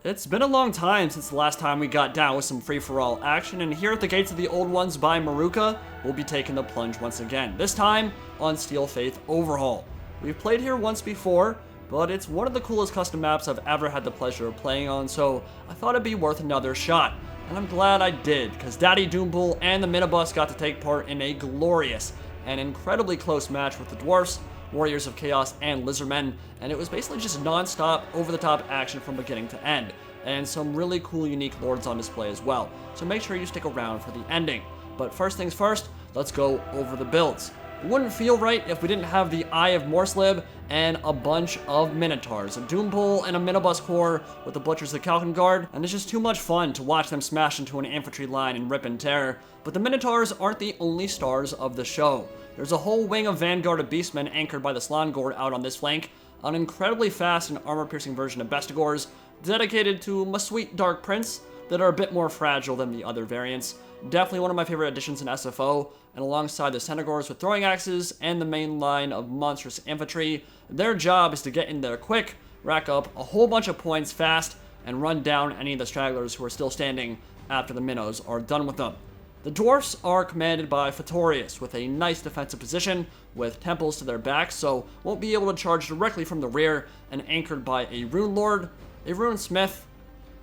It's been a long time since the last time we got down with some free-for-all action, and here at the Gates of the Old Ones by Maruka, we'll be taking the plunge once again, this time on Steel Faith Overhaul. We've played here once before, but it's one of the coolest custom maps I've ever had the pleasure of playing on, so I thought it'd be worth another shot. And I'm glad I did, because Daddy Doombull and the Minobus got to take part in a glorious and incredibly close match with the Dwarfs, Warriors of Chaos, and Lizardmen, and it was basically just non-stop, over-the-top action from beginning to end, and some really cool, unique lords on display as well, so make sure you stick around for the ending. But first things first, let's go over the builds. It wouldn't feel right if we didn't have the Eye of Morslib and a bunch of Minotaurs, a Doombull and a Minobus core with the Butchers of Kalkan Guard, and it's just too much fun to watch them smash into an infantry line and rip and tear. But the Minotaurs aren't the only stars of the show. There's a whole wing of Vanguard of Beastmen anchored by the Slaanesh out on this flank, an incredibly fast and armor-piercing version of Bestigors, dedicated to my sweet Dark Prince, that are a bit more fragile than the other variants. Definitely one of my favorite additions in SFO, and alongside the Centaurs with throwing axes and the main line of monstrous infantry, their job is to get in there quick, rack up a whole bunch of points fast, and run down any of the stragglers who are still standing after the minnows are done with them. The Dwarfs are commanded by Fatorius with a nice defensive position with temples to their backs, so won't be able to charge directly from the rear, and anchored by a Rune Lord, a Rune Smith,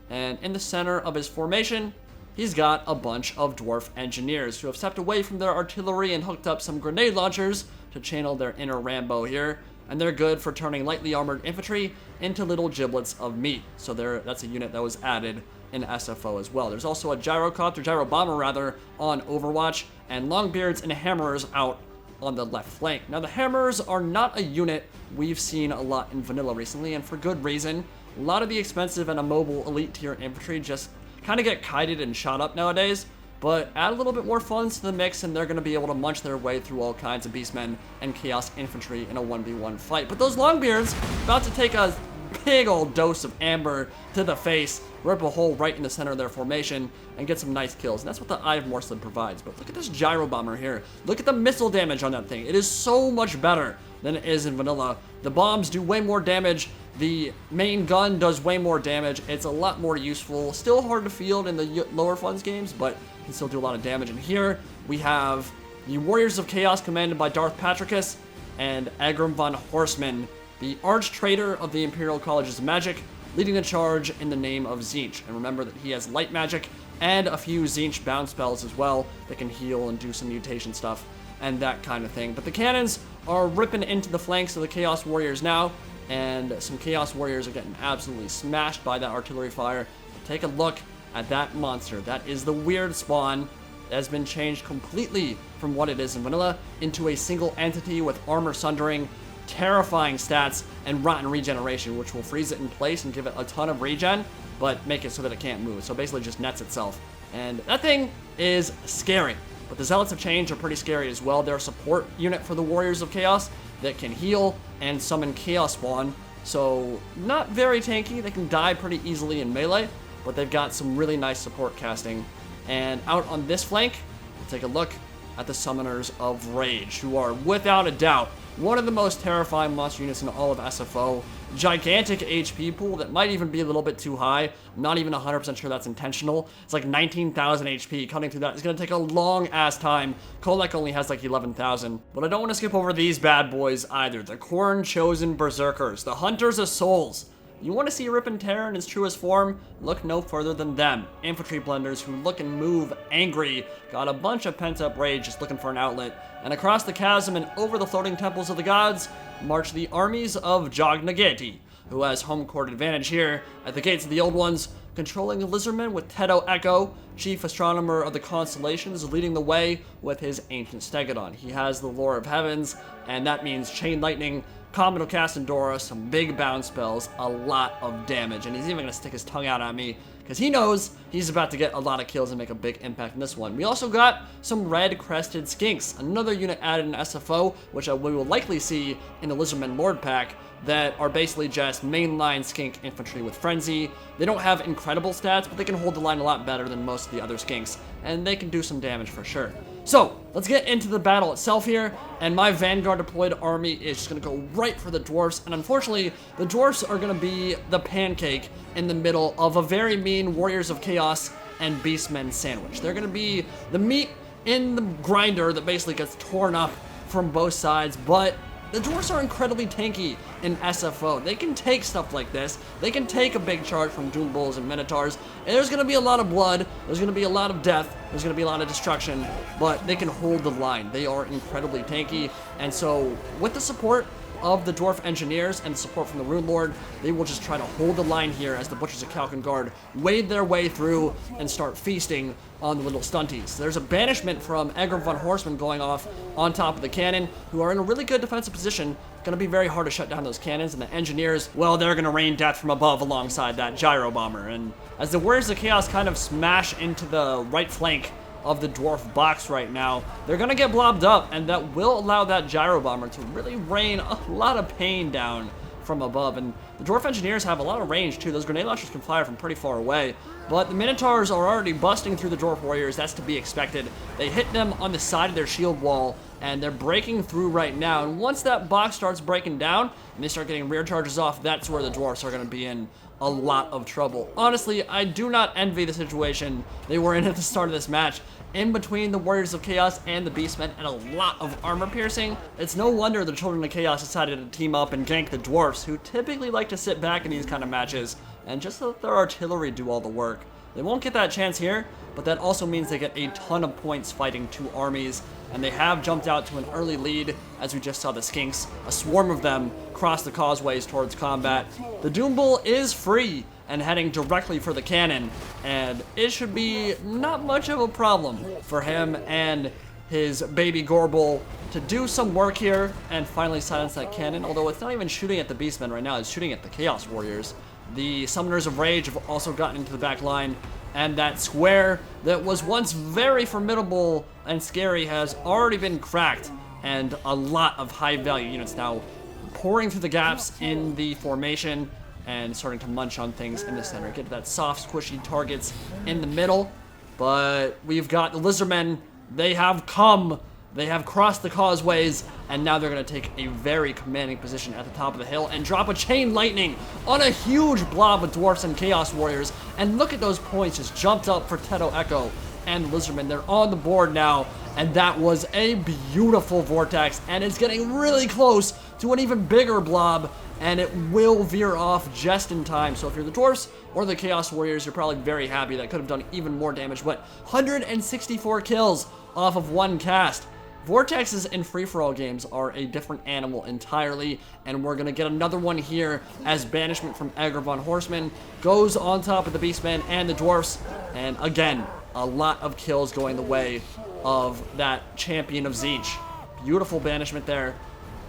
and in the center of his formation, he's got a bunch of Dwarf engineers who have stepped away from their artillery and hooked up some grenade launchers to channel their inner Rambo here, and they're good for turning lightly armored infantry into little giblets of meat. So that's a unit that was added in SFO as well. There's also a gyro bomber rather, on Overwatch, and Longbeards and Hammerers out on the left flank. Now the Hammerers are not a unit we've seen a lot in vanilla recently, and for good reason. A lot of the expensive and immobile elite tier infantry just kind of get kited and shot up nowadays, but add a little bit more funds to the mix and they're going to be able to munch their way through all kinds of Beastmen and Chaos infantry in a 1v1 fight. But those Longbeards about to take a big old dose of amber to the face, rip a hole right in the center of their formation, and get some nice kills. And that's what the Eye of Morslib provides. But look at this gyro bomber here. Look at the missile damage on that thing. It is so much better than it is in vanilla. The bombs do way more damage. The main gun does way more damage. It's a lot more useful. Still hard to field in the lower funds games, but can still do a lot of damage. And here we have the Warriors of Chaos commanded by Darth Patricus and Egrimm von Horstmann, the arch traitor of the Imperial Colleges of Magic, leading the charge in the name of Tzeentch. And remember that he has light magic and a few Tzeentch bound spells as well that can heal and do some mutation stuff and that kind of thing. But the cannons are ripping into the flanks of the Chaos Warriors now, and some Chaos Warriors are getting absolutely smashed by that artillery fire. But take a look at that monster. That is the weird spawn that has been changed completely from what it is in vanilla into a single entity with armor sundering, terrifying stats, and rotten regeneration, which will freeze it in place and give it a ton of regen, but make it so that it can't move. So basically just nets itself. And that thing is scary. But the Zealots of Change are pretty scary as well. They're a support unit for the Warriors of Chaos that can heal and summon Chaos Spawn. So not very tanky. They can die pretty easily in melee, but they've got some really nice support casting. And out on this flank, we'll take a look at the Summoners of Rage, who are without a doubt one of the most terrifying monster units in all of SFO. Gigantic HP pool that might even be a little bit too high. I'm not even 100% sure that's intentional. It's like 19,000 HP. Cutting through that is going to take a long ass time. Kolek only has like 11,000. But I don't want to skip over these bad boys either. The Khorne Chosen Berserkers, the Hunters of Souls. You want to see Rip and Tear in its truest form? Look no further than them. Infantry blenders who look and move angry, got a bunch of pent-up rage just looking for an outlet. And across the chasm and over the floating temples of the gods, march the armies of Jog-Nageti, who has home court advantage here at the Gates of the Old Ones, controlling the Lizardmen with Tetto'eko, chief astronomer of the constellations, leading the way with his ancient Stegodon. He has the Lore of Heavens, and that means Chain Lightning, Comet Cast Endora, some big bound spells, a lot of damage, and he's even going to stick his tongue out at me because he knows he's about to get a lot of kills and make a big impact in this one. We also got some Red Crested Skinks, another unit added in SFO, which we will likely see in the Lizardmen Lord pack, that are basically just mainline skink infantry with frenzy. They don't have incredible stats, but they can hold the line a lot better than most of the other skinks, and they can do some damage for sure. So, let's get into the battle itself here, and my Vanguard deployed army is just going to go right for the Dwarfs, and unfortunately, the Dwarfs are going to be the pancake in the middle of a very mean Warriors of Chaos and Beastmen sandwich. They're going to be the meat in the grinder that basically gets torn up from both sides, but the Dwarfs are incredibly tanky in SFO. They can take stuff like this. They can take a big charge from Doombulls and Minotaurs, and there's going to be a lot of blood, there's going to be a lot of death, there's going to be a lot of destruction, but they can hold the line. They are incredibly tanky, and so with the support of the Dwarf Engineers and support from the Rune Lord, they will just try to hold the line here as the Butchers of Kalkengard wade their way through and start feasting on the little stunties. There's a banishment from Egrimm von Horstmann going off on top of the cannon, who are in a really good defensive position. Going to be very hard to shut down those cannons, and the Engineers, well, they're going to rain death from above alongside that Gyro Bomber. And as the Warriors of Chaos kind of smash into the right flank of the Dwarf box right now, they're going to get blobbed up, and that will allow that Gyro Bomber to really rain a lot of pain down from above. And the Dwarf Engineers have a lot of range too. Those grenade launchers can fire from pretty far away, but the Minotaurs are already busting through the Dwarf Warriors. That's to be expected. They hit them on the side of their shield wall, and they're breaking through right now. And once that box starts breaking down and they start getting rear charges off, that's where the Dwarfs are going to be in a lot of trouble. Honestly, I do not envy the situation they were in at the start of this match, in between the Warriors of Chaos and the Beastmen, and a lot of armor piercing. It's no wonder the Children of Chaos decided to team up and gank the Dwarfs, who typically like to sit back in these kind of matches and just let their artillery do all the work. They won't get that chance here, but that also means they get a ton of points fighting two armies, and they have jumped out to an early lead, as we just saw the Skinks, a swarm of them, cross the causeways towards combat. The Doombull is free and heading directly for the cannon, and it should be not much of a problem for him and his baby Gorbull to do some work here and finally silence that cannon, although it's not even shooting at the Beastmen right now, it's shooting at the Chaos Warriors. The Summoners of Rage have also gotten into the back line, and that square that was once very formidable and scary has already been cracked, and a lot of high-value units now pouring through the gaps in the formation and starting to munch on things in the center. Get to that soft, squishy targets in the middle, but we've got the Lizardmen. They have come. They have crossed the causeways, and now they're going to take a very commanding position at the top of the hill and drop a chain lightning on a huge blob of Dwarfs and Chaos Warriors. And look at those points just jumped up for Tetto'eko and Lizardmen. They're on the board now, and that was a beautiful Vortex, and it's getting really close to an even bigger blob, and it will veer off just in time. So if you're the Dwarfs or the Chaos Warriors, you're probably very happy. That could have done even more damage, but 164 kills off of one cast. Vortexes in free-for-all games are a different animal entirely, and we're going to get another one here as banishment from Egrimm von Horstmann goes on top of the Beastmen and the Dwarfs, and again, a lot of kills going the way of that champion of Zeech. Beautiful banishment there,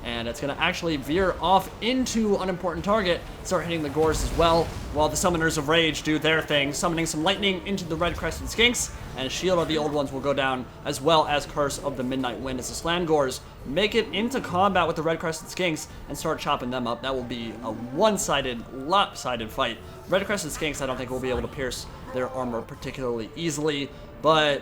and it's going to actually veer off into an unimportant target, start hitting the Gors as well, while the Summoners of Rage do their thing, summoning some lightning into the red-crested Skinks, and Shield of the Old Ones will go down, as well as Curse of the Midnight Wind, as the Slaanesh make it into combat with the red-crested Skinks and start chopping them up. That will be a one-sided, lopsided fight. Red-crested Skinks, I don't think will be able to pierce their armor particularly easily, but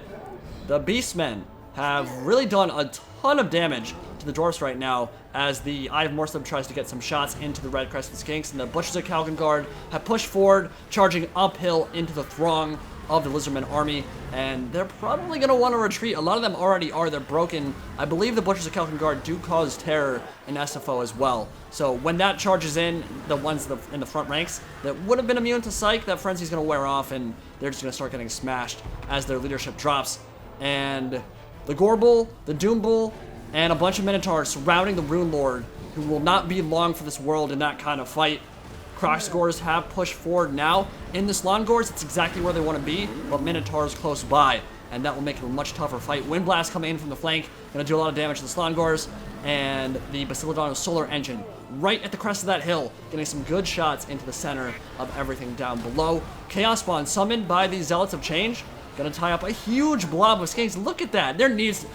the Beastmen have really done a ton of damage to the Dwarfs right now, as the Eye of Morslib tries to get some shots into the red-crested Skinks, and the Butchers of Kalkengard have pushed forward, charging uphill into the throng of the Lizardmen army, and they're probably going to want to retreat. A lot of them already are. They're broken. I believe the Butchers of Kalkengard do cause terror in SFO as well. So when that charges in, the ones in the front ranks that would have been immune to Psych, that Frenzy's going to wear off, and they're just going to start getting smashed as their leadership drops. And the Gorbull, the Doombull, and a bunch of Minotaurs surrounding the Rune Lord, who will not be long for this world in that kind of fight. Crocs Gors have pushed forward now. In the Slaanesh, it's exactly where they want to be, but Minotaurs close by, and that will make it a much tougher fight. Windblast coming in from the flank, going to do a lot of damage to the Slaanesh, and the Bastiladon Solar Engine right at the crest of that hill, getting some good shots into the center of everything down below. Chaos Spawn summoned by the Zealots of Change, gonna tie up a huge blob of Skinks. Look at that. There needs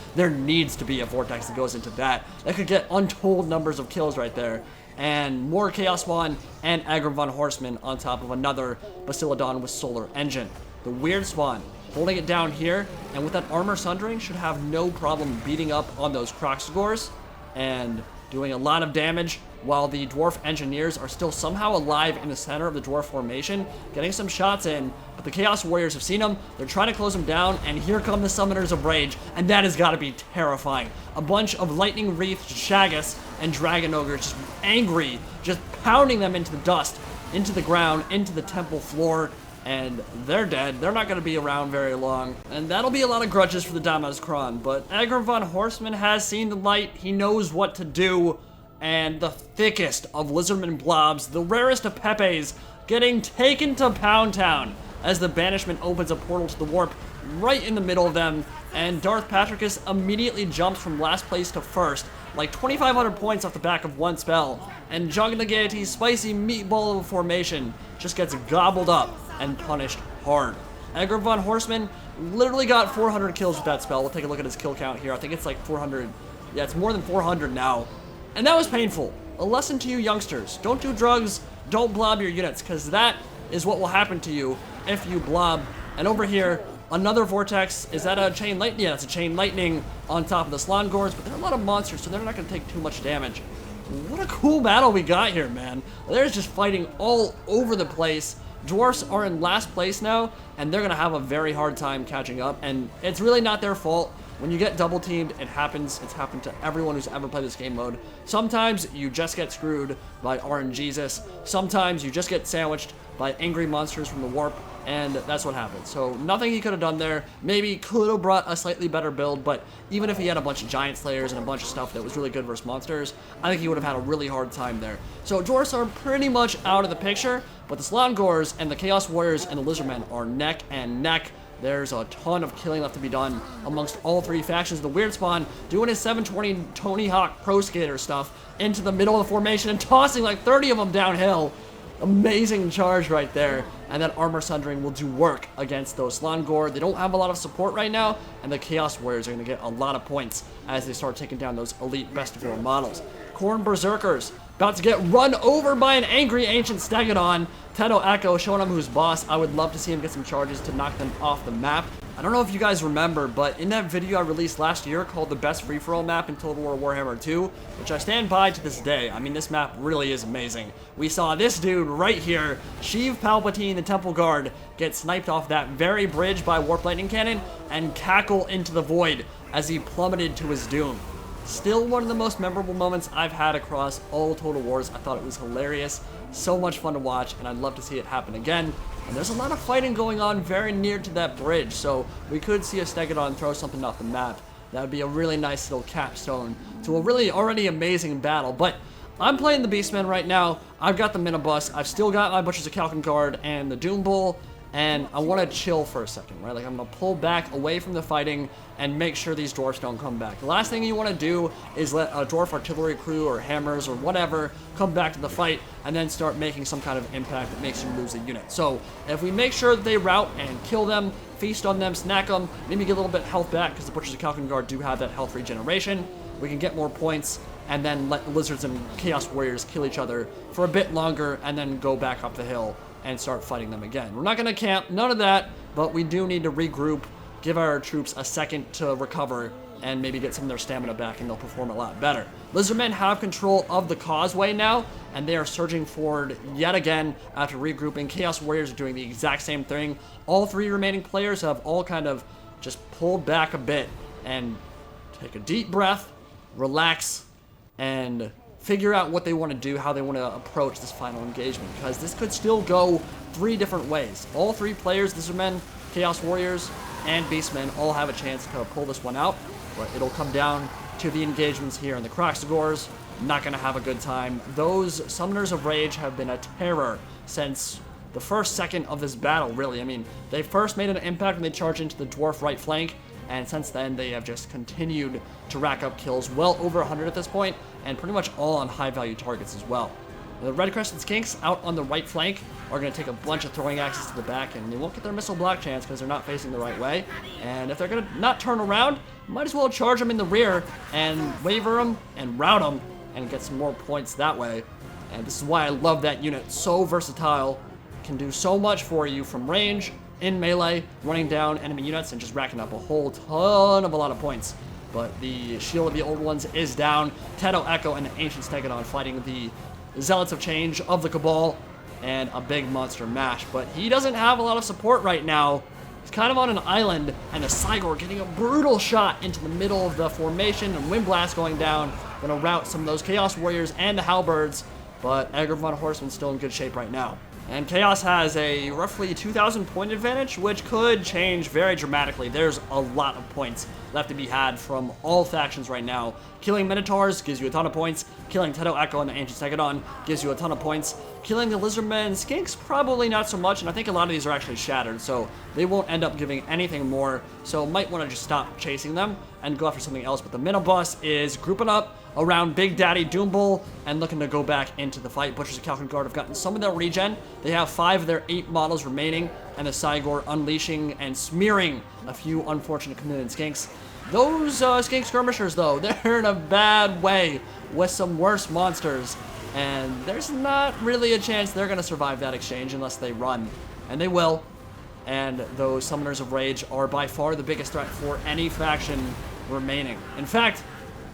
to be a Vortex that goes into that. That could get untold numbers of kills right there. And more Chaos Spawn and Egrimm von Horstmann on top of another Bastiladon with Solar Engine. The weird spawn, holding it down here, and with that armor sundering, should have no problem beating up on those Gors and doing a lot of damage, while the Dwarf Engineers are still somehow alive in the center of the Dwarf formation, getting some shots in, but the Chaos Warriors have seen them, they're trying to close them down, and here come the Summoners of Rage, and that has got to be terrifying. A bunch of Lightning Wreathed Shaggus and Dragon Ogres just angry, just pounding them into the dust, into the ground, into the temple floor, and they're dead. They're not going to be around very long. And that'll be a lot of grudges for the Damazkron. But Egrimm von Horstmann has seen the light. He knows what to do. And the thickest of Lizardmen blobs, the rarest of Pepes, getting taken to Pound Town as the Banishment opens a portal to the Warp right in the middle of them. And Darth Patricus immediately jumps from last place to first, like 2,500 points off the back of one spell. And Jug the Gaity's spicy meatball of a formation just gets gobbled up and punished hard. Egrimm von Horstmann literally got 400 kills with that spell. We'll take a look at his kill count here. I think it's like 400. Yeah, it's more than 400 now. And that was painful. A lesson to you youngsters. Don't do drugs, don't blob your units, because that is what will happen to you if you blob. And over here, another Vortex. Is that a Chain Lightning? Yeah, it's a Chain Lightning on top of the Slaanesh, but there are a lot of monsters, so they're not going to take too much damage. What a cool battle we got here, man. There's just fighting all over the place. Dwarfs are in last place now, and they're going to have a very hard time catching up, and it's really not their fault. When you get double teamed, it happens. It's happened to everyone who's ever played this game mode. Sometimes you just get screwed by RNGesus. Sometimes you just get sandwiched by angry monsters from the Warp, and that's what happened. So nothing he could have done there. Maybe could have brought a slightly better build, but even if he had a bunch of Giant Slayers and a bunch of stuff that was really good versus monsters, I think he would have had a really hard time there. So Dwarfs are pretty much out of the picture, but the Slaanesh and the Chaos Warriors and the Lizardmen are neck and neck. There's a ton of killing left to be done amongst all three factions. The Weird Spawn doing his 720 Tony Hawk Pro Skater stuff into the middle of the formation and tossing like 30 of them downhill. Amazing charge right there. And that armor sundering will do work against those Slaanesh. They don't have a lot of support right now, and the Chaos Warriors are going to get a lot of points as they start taking down those elite best of war models. Khorne Berserkers about to get run over by an angry ancient Stegodon. Tetto'eko showing him who's boss. I would love to see him get some charges to knock them off the map. I don't know if you guys remember, but in that video I released last year called the best free-for-all map in Total War Warhammer 2, which I stand by to this day. I mean, this map really is amazing. We saw this dude right here, Sheev Palpatine, the Temple Guard, get sniped off that very bridge by Warp Lightning Cannon and cackle into the void as he plummeted to his doom. Still one of the most memorable moments I've had across all Total Wars. I thought it was hilarious, so much fun to watch, and I'd love to see it happen again. And there's a lot of fighting going on very near to that bridge, so we could see a Stegodon throw something off the map. That would be a really nice little capstone to a really already amazing battle. But I'm playing the Beastmen right now. I've got the Minobus. I've still got my Butchers of Calcan Guard and the Doombull. And I want to chill for a second, right? Like, I'm going to pull back away from the fighting and make sure these dwarfs don't come back. The last thing you want to do is let a dwarf artillery crew or hammers or whatever come back to the fight and then start making some kind of impact that makes you lose a unit. So if we make sure that they rout and kill them, feast on them, snack them, maybe get a little bit of health back because the Butchers of Calcan Guard do have that health regeneration, we can get more points and then let the Lizards and Chaos Warriors kill each other for a bit longer and then go back up the hill and start fighting them again. We're not going to camp, none of that, but we do need to regroup, give our troops a second to recover, and maybe get some of their stamina back, and they'll perform a lot better. Lizardmen have control of the causeway now, and they are surging forward yet again after regrouping. Chaos Warriors are doing the exact same thing. All three remaining players have all kind of just pulled back a bit and take a deep breath, relax, and figure out what they want to do, how they want to approach this final engagement, because this could still go three different ways. All three players, Lizardmen, Chaos Warriors, and Beastmen, all have a chance to pull this one out, but it'll come down to the engagements here, and the Gors not going to have a good time. Those Summoners of Rage have been a terror since the first second of this battle, really. I mean, they first made an impact when they charged into the dwarf right flank, and since then they have just continued to rack up kills, well over 100 at this point, and pretty much all on high-value targets as well. The Red Crested Skinks out on the right flank are going to take a bunch of throwing axes to the back, and they won't get their missile block chance because they're not facing the right way. And if they're going to not turn around, might as well charge them in the rear and waver them and rout them and get some more points that way. And this is why I love that unit. So versatile, can do so much for you from range, in melee, running down enemy units and just racking up a whole ton of a lot of points. But the Shield of the Old Ones is down. Tetto'eko and the Ancient Stegodon fighting the Zealots of Change of the Cabal and a big monster mash. But he doesn't have a lot of support right now. He's kind of on an island, and the Cygor getting a brutal shot into the middle of the formation, and Wind Blast going down. Gonna rout some of those Chaos Warriors and the Halberds, but Egrimm von Horstmann's still in good shape right now. And Chaos has a roughly 2,000 point advantage, which could change very dramatically. There's a lot of points left to be had from all factions right now. Killing Minotaurs gives you a ton of points. Killing Tetto'eko and the Ancient Stegodon gives you a ton of points. Killing the Lizardmen and Skinks, probably not so much, and I think a lot of these are actually shattered, so they won't end up giving anything more, so might want to just stop chasing them and go after something else. But the Minobus is grouping up around Big Daddy Doombull and looking to go back into the fight. Butchers of Calcan Guard have gotten some of their regen. They have 5 of their 8 models remaining, and the Cygor unleashing and smearing a few unfortunate chameleon skinks. Those skink skirmishers, though, they're in a bad way with some worse monsters, and there's not really a chance they're going to survive that exchange unless they run, and they will. And those Summoners of Rage are by far the biggest threat for any faction remaining. In fact,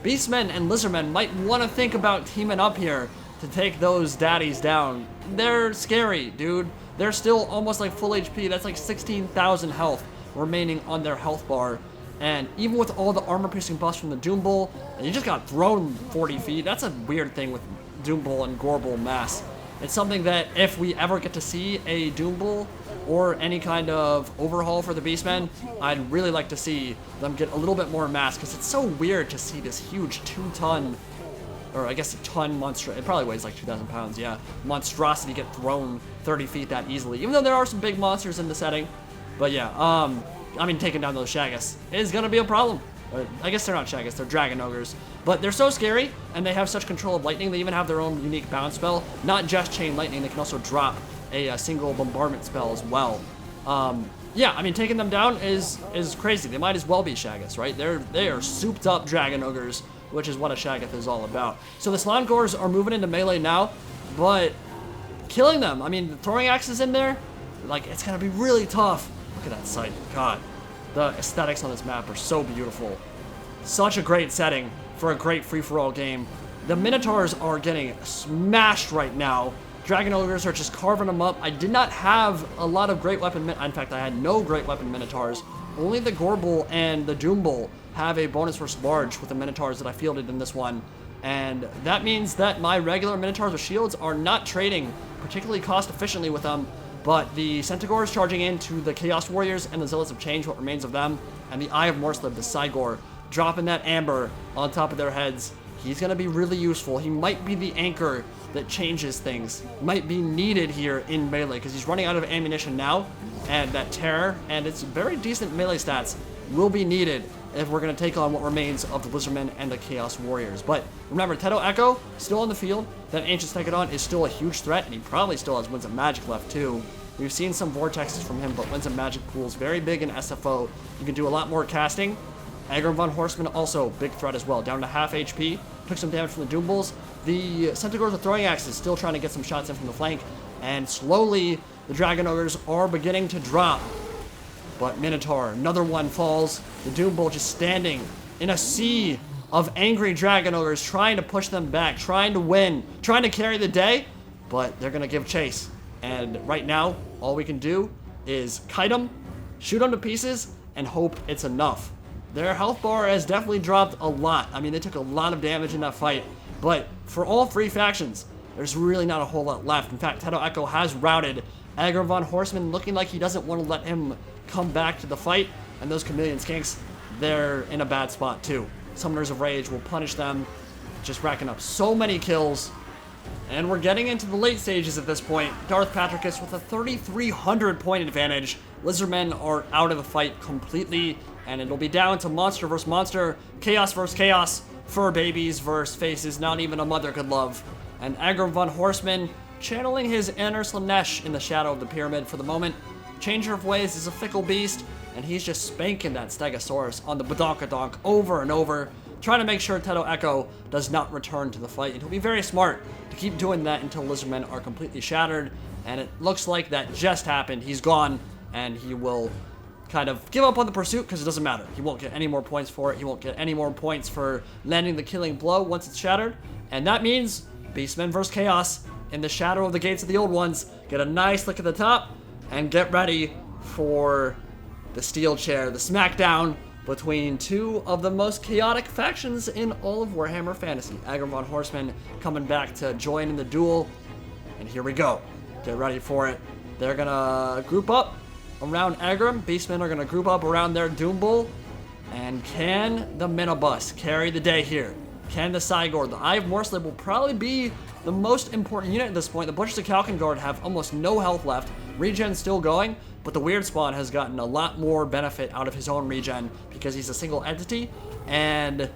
Beastmen and Lizardmen might want to think about teaming up here to take those daddies down. They're scary, dude. They're still almost like full HP. That's like 16,000 health remaining on their health bar. And even with all the armor-piercing buffs from the Doombull, you just got thrown 40 feet. That's a weird thing with Doombull and Gorbull mass. It's something that if we ever get to see a Doombull or any kind of overhaul for the Beastmen, I'd really like to see them get a little bit more mass, because it's so weird to see this huge 2-ton, or I guess a ton monster, it probably weighs like 2,000 pounds, yeah, monstrosity get thrown 30 feet that easily, even though there are some big monsters in the setting. But yeah, I mean, taking down those Shaggus is gonna be a problem. I guess they're not Shaggus, they're Dragon Ogres. But they're so scary, and they have such control of lightning. They even have their own unique bounce spell. Not just Chain Lightning, they can also drop a single bombardment spell as well. Yeah, I mean, taking them down is crazy. They might as well be Shaggus, right? They are souped up Dragon Ogres, which is what a Shaggoth is all about. So the Slaanesh are moving into melee now, but killing them, I mean, throwing axes in there, like, it's gonna be really tough. Look at that sight, God. The aesthetics on this map are so beautiful. Such a great setting for a great free-for-all game. The Minotaurs are getting smashed right now. Dragon Ogres are just carving them up. I did not have a lot of great weapon, in fact, I had no great weapon Minotaurs. Only the Gorbull and the Doombull have a bonus versus large with the Minotaurs that I fielded in this one. And that means that my regular Minotaurs with shields are not trading particularly cost efficiently with them. But the Centaurs charging into the Chaos Warriors and the Zealots of Change, what remains of them, and the Eye of Morslib, the Cygor, dropping that amber on top of their heads. He's going to be really useful. He might be the anchor that changes things. Might be needed here in melee, because he's running out of ammunition now, and that terror, and its very decent melee stats, will be needed if we're going to take on what remains of the Lizardmen and the Chaos Warriors. But remember, Tetto'eko still on the field. That Ancient Stegodon is still a huge threat, and he probably still has Winds of Magic left too. We've seen some Vortexes from him, but Winds of Magic pools very big in SFO. You can do a lot more casting. Egrimm von Horstmann also big threat as well, down to half HP. Took some damage from the Doombulls. The Centaurs with throwing axes still trying to get some shots in from the flank, and slowly the Dragon Ogres are beginning to drop. But Minotaur, another one falls. The Doombull just standing in a sea of angry Dragon Ogres, trying to push them back, trying to win, trying to carry the day, but they're gonna give chase. And right now, all we can do is kite them, shoot them to pieces, and hope it's enough. Their health bar has definitely dropped a lot. I mean, they took a lot of damage in that fight, but for all 3 factions, there's really not a whole lot left. In fact, Tetto'eko has routed Egrimm von Horstmann, looking like he doesn't want to let him come back to the fight, and those chameleon skinks, they're in a bad spot too. Summoners of Rage will punish them, just racking up so many kills. And we're getting into the late stages at this point. Darth Patricus with a 3,300 point advantage. Lizardmen are out of the fight completely, and it'll be down to monster versus monster, chaos versus chaos, fur babies versus faces not even a mother could love. And Egrimm von Horstmann channeling his inner Slaanesh in the shadow of the pyramid for the moment. Changer of Ways is a fickle beast, and he's just spanking that Stegosaurus on the Badonkadonk over and over, trying to make sure Tetto'eko does not return to the fight. And he'll be very smart to keep doing that until Lizardmen are completely shattered, and it looks like that just happened. He's gone, and he will kind of give up on the pursuit because it doesn't matter. He won't get any more points for it. He won't get any more points for landing the killing blow once it's shattered. And that means Beastmen versus Chaos in the shadow of the gates of the old ones. Get a nice look at the top and get ready for the steel chair, the smackdown between two of the most chaotic factions in all of Warhammer Fantasy. Egrimm von Horstmann coming back to join in the duel. And here we go. Get ready for it. They're gonna group up around Egrimm. Beastmen are gonna group up around their Doombull. And can the Minobus carry the day here? Can the Cygor, the Eye of Morslib, will probably be the most important unit at this point. The Butchers of Kalkengard have almost no health left. Regen's still going, but the Weird Spawn has gotten a lot more benefit out of his own regen because he's a single entity. And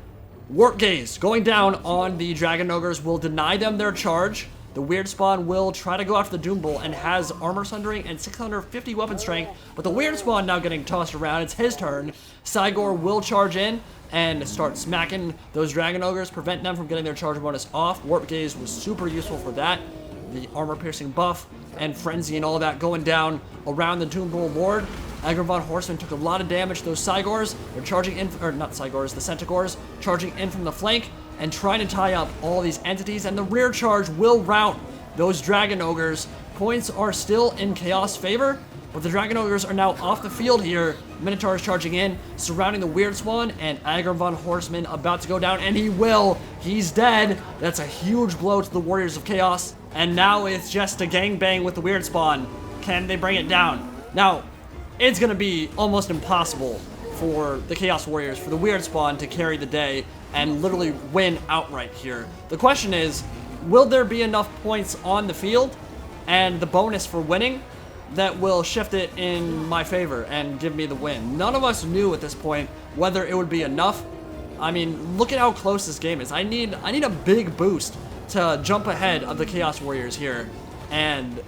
Warp Gaze going down on the Dragon Ogres will deny them their charge. The Weird Spawn will try to go after the Doombull and has armor sundering and 650 weapon strength, but the Weird Spawn now getting tossed around. It's his turn. Cygor will charge in and start smacking those Dragon Ogres, prevent them from getting their charge bonus off. Warp Gaze was super useful for that. The armor piercing buff and frenzy and all that going down around the Doombull Lord. Egrimm von Horstmann took a lot of damage to those Cygors. They're charging in, or not Cygors, the Centaurs, charging in from the flank and trying to tie up all these entities, and the rear charge will rout those Dragon Ogres. Points are still in Chaos' favor, but the Dragon Ogres are now off the field here. Minotaurs charging in, surrounding the Weird Spawn, and Egrimm von Horstmann about to go down, and he will. He's dead. That's a huge blow to the Warriors of Chaos. And now it's just a gangbang with the Weird Spawn. Can they bring it down? Now, it's going to be almost impossible for the Chaos Warriors, for the Weird Spawn to carry the day and literally win outright here. The question is, will there be enough points on the field and the bonus for winning that will shift it in my favor and give me the win? None of us knew at this point whether it would be enough. I mean, look at how close this game is. I need a big boost to jump ahead of the Chaos Warriors here. And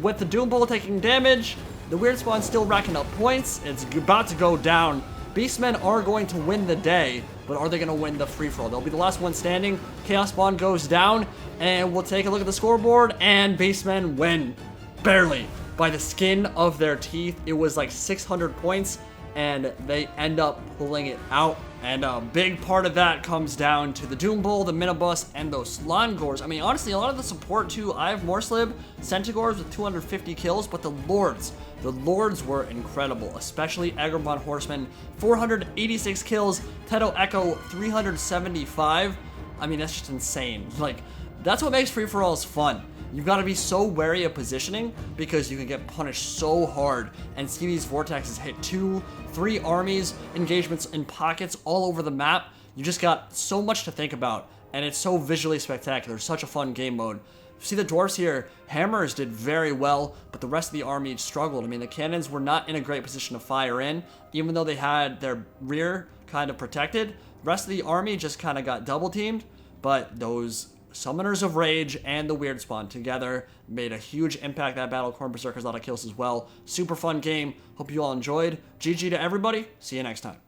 with the Doombull taking damage, the Weird Spawn still racking up points. It's about to go down. Beastmen are going to win the day, but are they going to win the free-for-all? They'll be the last one standing. Chaos Spawn goes down, and we'll take a look at the scoreboard, and Beastmen win. Barely. By the skin of their teeth. It was like 600 points, and they end up pulling it out. And a big part of that comes down to the Doombull, the Minobus, and those Slaanesh. I mean, honestly, a lot of the support too. Eye of Morslib, Centaurs with 250 kills, but the Lords were incredible, especially Egrimm von Horstmann, 486 kills, Tetto'eko 375. I mean, that's just insane. Like, that's what makes free-for-alls fun. You've got to be so wary of positioning because you can get punished so hard and see these vortexes hit 2, 3 armies, engagements in pockets all over the map. You just got so much to think about, and it's so visually spectacular. Such a fun game mode. See the Dwarfs here, Hammers did very well, but the rest of the army struggled. I mean, the cannons were not in a great position to fire in, even though they had their rear kind of protected. The rest of the army just kind of got double teamed, but those Summoners of Rage and the Weird Spawn together made a huge impact that battle. Corn Berserkers, a lot of kills as well. Super fun game. Hope you all enjoyed. GG to everybody. See you next time.